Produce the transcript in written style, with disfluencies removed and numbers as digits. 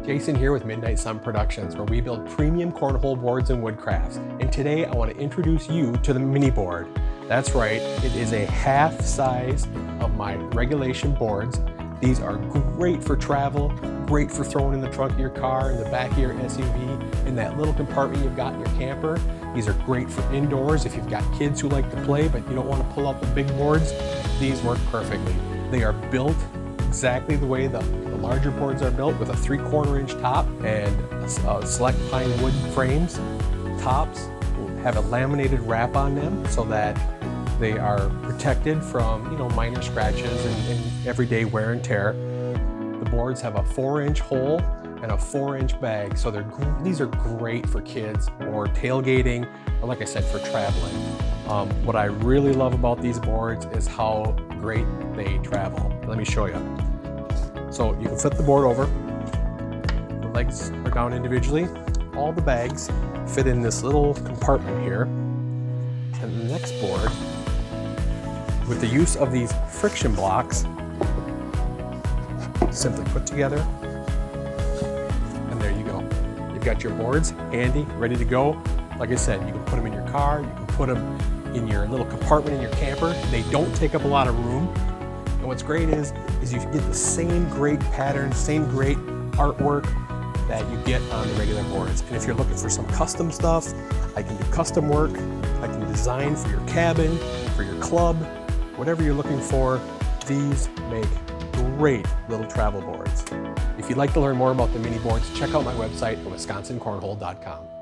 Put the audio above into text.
Jason here with Midnight Sun Productions, where we build premium cornhole boards and wood crafts. And today I want to introduce you to the mini board. That's right, it is a half size of my regulation boards. These are great for travel, great for throwing in the trunk of your car, in the back of your SUV, in that little compartment you've got in your camper. These are great for indoors if you've got kids who like to play but you don't want to pull out the big boards. These work perfectly. They are built exactly the way the larger boards are built, with a 3/4 inch top and select pine wood frames. Tops have a laminated wrap on them so that they are protected from minor scratches and everyday wear and tear. The boards have a 4-inch hole and a 4-inch bag, so these are great for kids or tailgating, or like I said, for traveling. What I really love about these boards is how great they travel. Let me show you. So you can flip the board over. The legs are down individually. All the bags fit in this little compartment here. And the next board, with the use of these friction blocks, simply put together, and there you go. You've got your boards handy, ready to go. Like I said, you can put them in your car, you can put them in your little compartment in your camper. They don't take up a lot of room. And what's great is you get the same great pattern, same great artwork that you get on the regular boards. And if you're looking for some custom stuff, I can do custom work. I can design for your cabin, for your club, whatever you're looking for. These make great little travel boards. If you'd like to learn more about the mini boards, check out my website at wisconsincornhole.com.